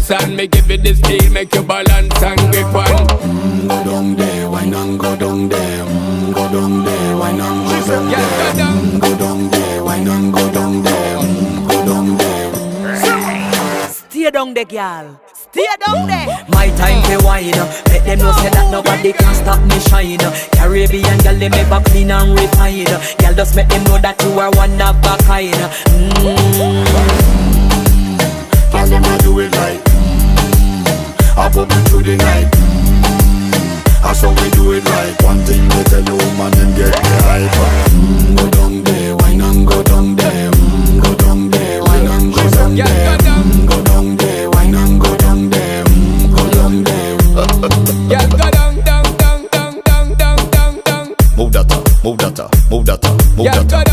dance and me give it this feel, make you balance and grip on. Go down there, why not go down there? Go down there, why not go down there? Go down there, why not go down there? Go down there. Stay down there, girl. Stay down there. My time to wine. Let them know say that nobody can stop me shine. Caribbean girl, they make back clean and refine. Girl, just make them know that you are one of a kind. Tell them I do it right. I pop it through the night.